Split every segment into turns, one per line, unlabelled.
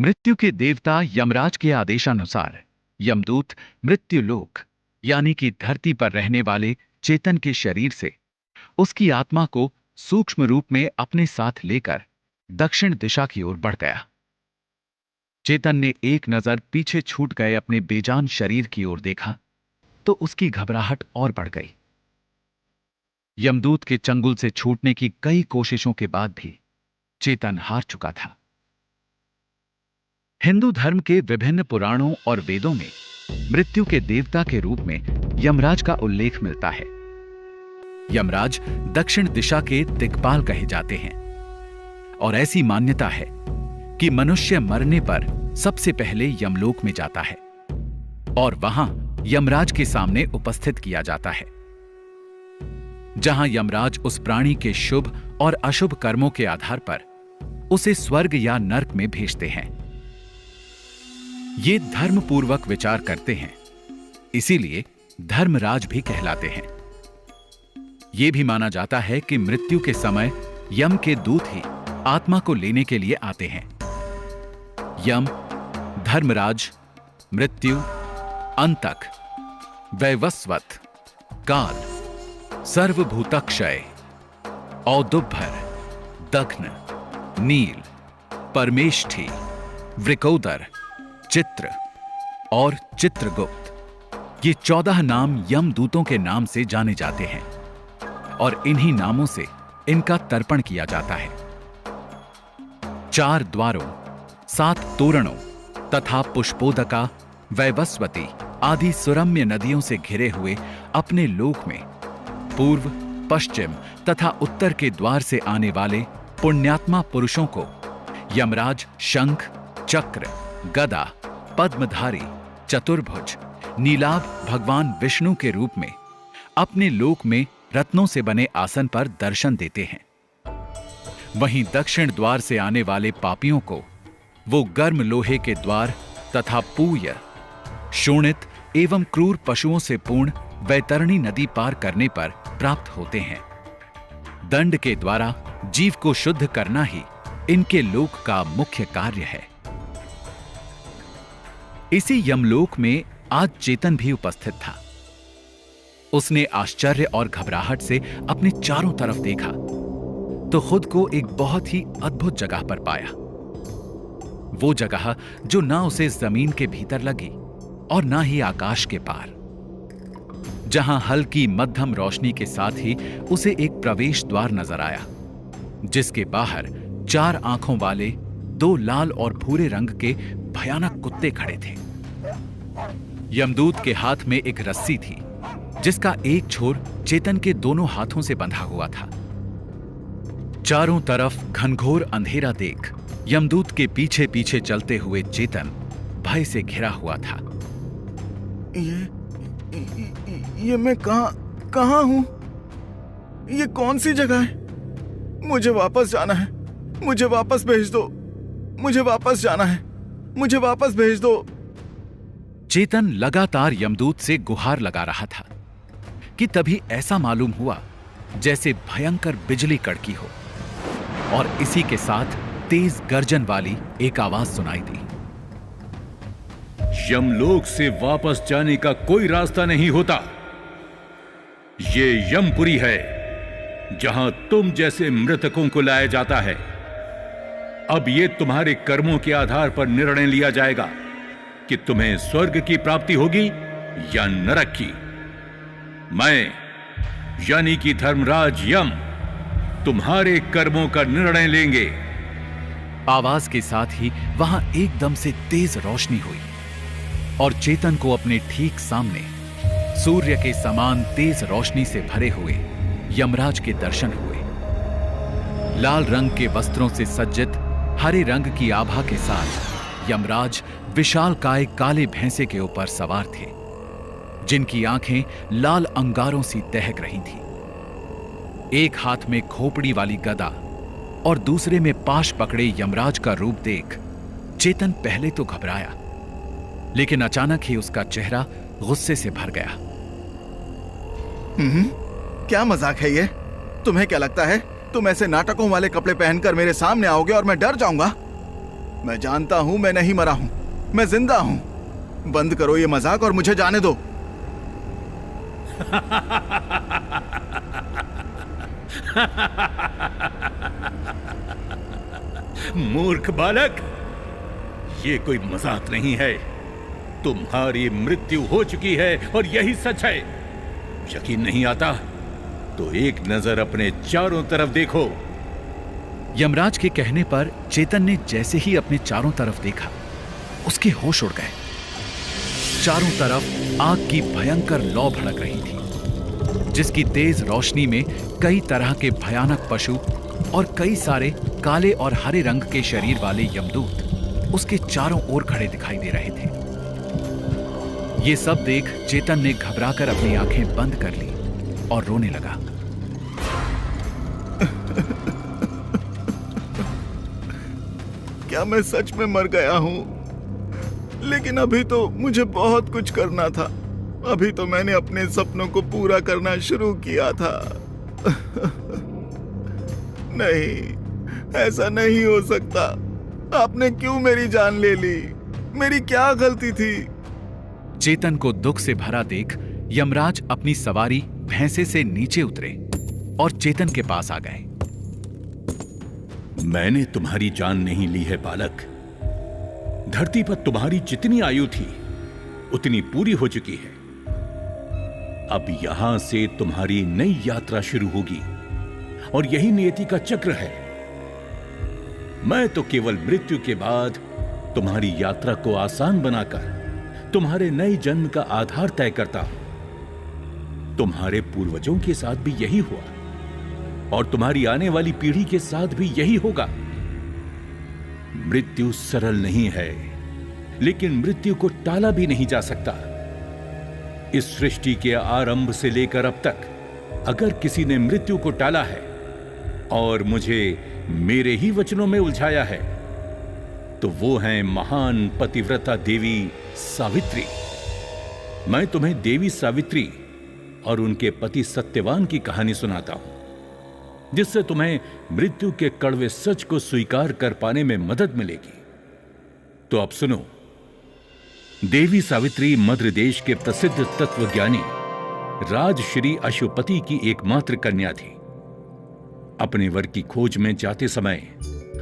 मृत्यु के देवता यमराज के आदेशानुसार यमदूत मृत्युलोक यानी कि धरती पर रहने वाले चेतन के शरीर से उसकी आत्मा को सूक्ष्म रूप में अपने साथ लेकर दक्षिण दिशा की ओर बढ़ गया। चेतन ने एक नजर पीछे छूट गए अपने बेजान शरीर की ओर देखा तो उसकी घबराहट और बढ़ गई। यमदूत के चंगुल से छूटने की कई कोशिशों के बाद भी चेतन हार चुका था। हिंदू धर्म के विभिन्न पुराणों और वेदों में मृत्यु के देवता के रूप में यमराज का उल्लेख मिलता है। यमराज दक्षिण दिशा के दिक्पाल कहे जाते हैं और ऐसी मान्यता है कि मनुष्य मरने पर सबसे पहले यमलोक में जाता है और वहां यमराज के सामने उपस्थित किया जाता है, जहां यमराज उस प्राणी के शुभ और अशुभ कर्मों के आधार पर उसे स्वर्ग या नर्क में भेजते हैं। ये धर्मपूर्वक विचार करते हैं, इसीलिए धर्मराज भी कहलाते हैं। यह भी माना जाता है कि मृत्यु के समय यम के दूत ही आत्मा को लेने के लिए आते हैं। यम, धर्मराज, मृत्यु, अंतक, वैवस्वत, काल, सर्वभूतक्षय, औदुभ्भर, दघ्न, नील, परमेष्ठी, वृकोदर, चित्र और चित्रगुप्त, ये 14 नाम यमदूतों के नाम से जाने जाते हैं और इन्हीं नामों से इनका तर्पण किया जाता है। 4 द्वारों, 7 तोरणों तथा पुष्पोदका, वैवस्वती आदि सुरम्य नदियों से घिरे हुए अपने लोक में पूर्व, पश्चिम तथा उत्तर के द्वार से आने वाले पुण्यात्मा पुरुषों को यमराज शंख, चक्र, गदा, पद्मधारी, चतुर्भुज, नीलाभ भगवान विष्णु के रूप में अपने लोक में रत्नों से बने आसन पर दर्शन देते हैं। वहीं दक्षिण द्वार से आने वाले पापियों को वो गर्म लोहे के द्वार तथा पूय, शोणित एवं क्रूर पशुओं से पूर्ण वैतरणी नदी पार करने पर प्राप्त होते हैं। दंड के द्वारा जीव को शुद्ध करना ही इनके लोक का मुख्य कार्य है। इसी यमलोक में आज चेतन भी उपस्थित था। उसने आश्चर्य और घबराहट से अपने चारों तरफ देखा तो खुद को एक बहुत ही अद्भुत जगह पर पाया। वो जगह जो ना उसे जमीन के भीतर लगी और ना ही आकाश के पार, जहां हल्की मध्यम रोशनी के साथ ही उसे एक प्रवेश द्वार नजर आया, जिसके बाहर 4 आंखों वाले 2 लाल और भूरे रंग के भयानक कुत्ते खड़े थे। यमदूत के हाथ में एक रस्सी थी जिसका एक छोर चेतन के दोनों हाथों से बंधा हुआ था। चारों तरफ घनघोर अंधेरा देख यमदूत के पीछे पीछे चलते हुए चेतन भय से घिरा हुआ था।
ये मैं कहां हूं? ये कौन सी जगह है? मुझे वापस जाना है। मुझे वापस भेज दो। मुझे वापस जाना है। मुझे वापस भेज दो।
चेतन लगातार यमदूत से गुहार लगा रहा था कि तभी ऐसा मालूम हुआ जैसे भयंकर बिजली कड़की हो और इसी के साथ तेज गर्जन वाली एक आवाज सुनाई दी।
यमलोक से वापस जाने का कोई रास्ता नहीं होता। ये यमपुरी है जहां तुम जैसे मृतकों को लाया जाता है। अब ये तुम्हारे कर्मों के आधार पर निर्णय लिया जाएगा कि तुम्हें स्वर्ग की प्राप्ति होगी या नरक की। मैं यानी कि धर्मराज यम तुम्हारे कर्मों का निर्णय लेंगे।
आवाज के साथ ही वहां एकदम से तेज रोशनी हुई और चेतन को अपने ठीक सामने सूर्य के समान तेज रोशनी से भरे हुए यमराज के दर्शन हुए। लाल रंग के वस्त्रों से सज्जित हरे रंग की आभा के साथ यमराज विशालकाय काले भैंसे के ऊपर सवार थे, जिनकी आंखें लाल अंगारों सी दहक रही थीं। एक हाथ में खोपड़ी वाली गदा और दूसरे में पाश पकड़े यमराज का रूप देख चेतन पहले तो घबराया, लेकिन अचानक ही उसका चेहरा गुस्से से भर गया।
क्या मजाक है ये? तुम्हें क्या लगता है तुम ऐसे नाटकों वाले कपड़े पहनकर मेरे सामने आओगे और मैं डर जाऊंगा? मैं जानता हूं मैं नहीं मरा हूं, मैं जिंदा हूं। बंद करो ये मजाक और मुझे जाने दो।
मूर्ख बालक, ये कोई मजाक नहीं है। तुम्हारी मृत्यु हो चुकी है और यही सच है। यकीन नहीं आता तो एक नजर अपने चारों तरफ देखो।
यमराज के कहने पर चेतन ने जैसे ही अपने चारों तरफ देखा, उसके होश उड़ गए। चारों तरफ आग की भयंकर लौ भड़क रही थी, जिसकी तेज रोशनी में कई तरह के भयानक पशु और कई सारे काले और हरे रंग के शरीर वाले यमदूत उसके चारों ओर खड़े दिखाई दे रहे थे। ये सब देख चेतन ने घबराकर अपनी आंखें बंद कर ली और रोने लगा।
क्या मैं सच में मर गया हूं? लेकिन अभी तो मुझे बहुत कुछ करना था। अभी तो मैंने अपने सपनों को पूरा करना शुरू किया था। नहीं, ऐसा नहीं हो सकता। आपने क्यों मेरी जान ले ली? मेरी क्या गलती थी?
चेतन को दुख से भरा देख यमराज अपनी सवारी भैंसे से नीचे उतरे और चेतन के पास आ गए।
मैंने तुम्हारी जान नहीं ली है बालक। धरती पर तुम्हारी जितनी आयु थी उतनी पूरी हो चुकी है। अब यहां से तुम्हारी नई यात्रा शुरू होगी और यही नियति का चक्र है। मैं तो केवल मृत्यु के बाद तुम्हारी यात्रा को आसान बनाकर तुम्हारे नए जन्म का आधार तय करता हूं। तुम्हारे पूर्वजों के साथ भी यही हुआ और तुम्हारी आने वाली पीढ़ी के साथ भी यही होगा। मृत्यु सरल नहीं है, लेकिन मृत्यु को टाला भी नहीं जा सकता। इस सृष्टि के आरंभ से लेकर अब तक अगर किसी ने मृत्यु को टाला है और मुझे मेरे ही वचनों में उलझाया है, तो वो हैं महान पतिव्रता देवी सावित्री। मैं तुम्हें देवी सावित्री और उनके पति सत्यवान की कहानी सुनाता हूं, जिससे तुम्हें मृत्यु के कड़वे सच को स्वीकार कर पाने में मदद मिलेगी। तो अब सुनो। देवी सावित्री मध्य देश के प्रसिद्ध तत्वज्ञानी राजश्री अशुपति की एकमात्र कन्या थी। अपने वर की खोज में जाते समय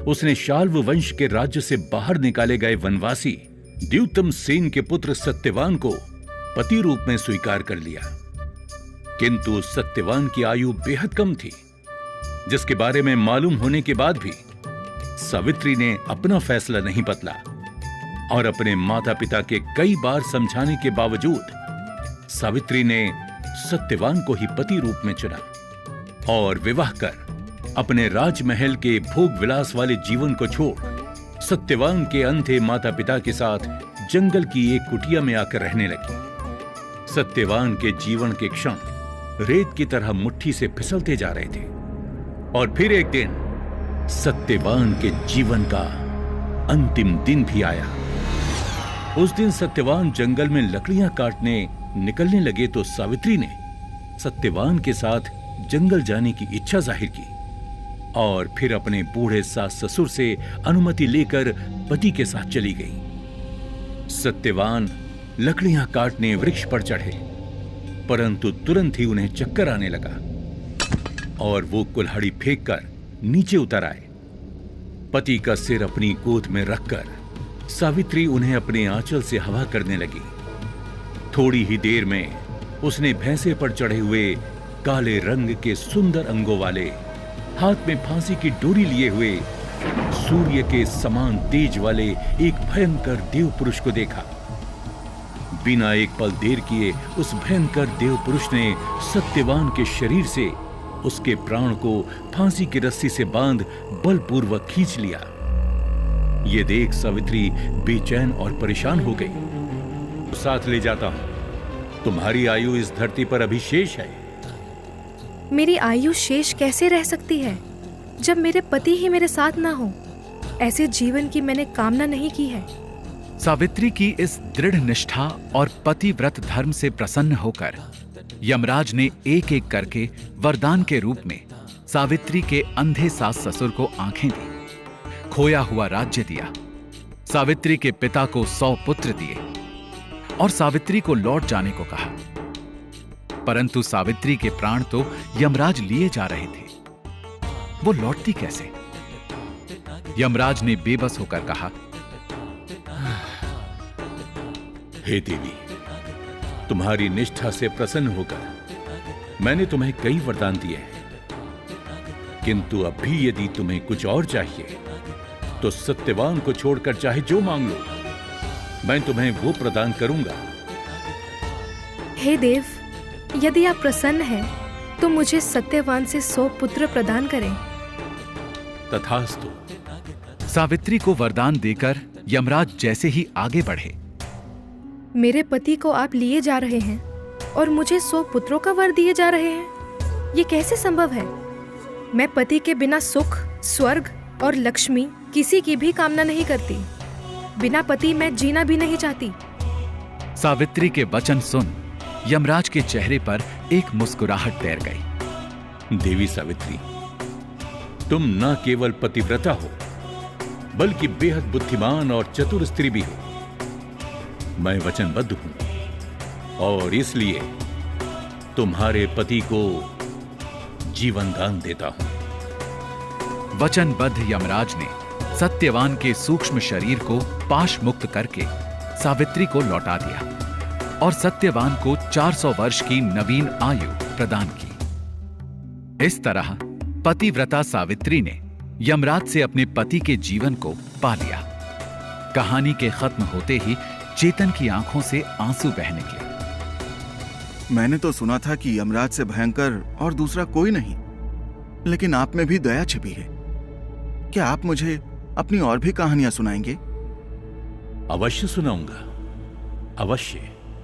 उसने शाल्व वंश के राज्य से बाहर निकाले गए वनवासी द्युतम सेन के पुत्र सत्यवान को पति रूप में स्वीकार कर लिया। किंतु सत्यवान की आयु बेहद कम थी, जिसके बारे में मालूम होने के बाद भी सावित्री ने अपना फैसला नहीं बदला और अपने माता पिता के कई बार समझाने के बावजूद सावित्री ने सत्यवान को ही पति रूप में चुना और विवाह कर अपने राजमहल के भोग विलास वाले जीवन को छोड़ सत्यवान के अंधे माता पिता के साथ जंगल की एक कुटिया में आकर रहने लगी। सत्यवान के जीवन के क्षण रेत की तरह मुट्ठी से फिसलते जा रहे थे और फिर एक दिन सत्यवान के जीवन का अंतिम दिन भी आया। उस दिन सत्यवान जंगल में लकड़ियां काटने निकलने लगे तो सावित्री ने सत्यवान के साथ जंगल जाने की इच्छा जाहिर की और फिर अपने बूढ़े सास ससुर से अनुमति लेकर पति के साथ चली गई। सत्यवान लकड़ियां काटने वृक्ष पर चढ़े, परंतु तुरंत ही उन्हें चक्कर आने लगा और वो कुल्हाड़ी फेंककर नीचे उतर आए। पति का सिर अपनी गोद में रखकर सावित्री उन्हें अपने आंचल से हवा करने लगी। थोड़ी ही देर में उसने भैंसे पर चढ़े हुए काले रंग के सुंदर अंगों वाले, हाथ में फांसी की डोरी लिए हुए, सूर्य के समान तेज वाले एक भयंकर देव पुरुष को देखा। बिना एक पल देर किए उस भयंकर देव पुरुष ने सत्यवान के शरीर से उसके प्राण को फांसी की रस्सी से बांध बलपूर्वक खींच लिया। ये देख सावित्री बेचैन और परेशान हो गई। साथ ले जाता हूं। तुम्हारी आयु इस धरती पर अभी शेष है।
मेरी आयु शेष कैसे रह सकती है जब मेरे पति ही मेरे साथ ना हो? ऐसे जीवन की मैंने कामना नहीं की है।
सावित्री की इस दृढ़ निष्ठा और पतिव्रत धर्म से प्रसन्न होकर यमराज ने एक एक करके वरदान के रूप में सावित्री के अंधे सास ससुर को आंखें दी, खोया हुआ राज्य दिया सावित्री के पिता को 100 पुत्र दिए और सावित्री को लौट जाने को कहा। परंतु सावित्री के प्राण तो यमराज लिए जा रहे थे, वो लौटती कैसे? यमराज ने बेबस होकर कहा,
हे देवी, तुम्हारी निष्ठा से प्रसन्न होकर मैंने तुम्हें कई वरदान दिए हैं, किंतु अब भी यदि तुम्हें कुछ और चाहिए तो सत्यवान को छोड़कर चाहे जो मांग लो, मैं तुम्हें वो प्रदान करूंगा।
हे देव, यदि आप प्रसन्न हैं तो मुझे सत्यवान से 100 पुत्र प्रदान करें।
तथास्तु।
सावित्री को वरदान देकर यमराज जैसे ही आगे बढ़े,
मेरे पति को आप लिए जा रहे हैं और मुझे 100 पुत्रों का वर दिए जा रहे हैं, ये कैसे संभव है? मैं पति के बिना सुख, स्वर्ग और लक्ष्मी किसी की भी कामना नहीं करती। बिना पति मैं जीना भी नहीं चाहती।
सावित्री के वचन सुन यमराज के चेहरे पर एक मुस्कुराहट तैर गई।
देवी सावित्री, तुम न केवल पतिव्रता हो बल्कि बेहद बुद्धिमान और चतुर स्त्री भी हो। मैं वचनबद्ध हूं और इसलिए तुम्हारे पति को जीवन दान देता हूं।
वचनबद्ध यमराज ने सत्यवान के सूक्ष्म शरीर को पाश मुक्त करके सावित्री को लौटा दिया और सत्यवान को 400 वर्ष की नवीन आयु प्रदान की। इस तरह पतिव्रता सावित्री ने यमराज से अपने पति के जीवन को पा लिया। कहानी के खत्म होते ही चेतन की आंखों से आंसू बह निकले।
मैंने तो सुना था कि यमराज से भयंकर और दूसरा कोई नहीं, लेकिन आप में भी दया छिपी है। क्या आप मुझे अपनी और भी कहानियां सुनाएंगे?
अवश्य सुनाऊंगा, अवश्य।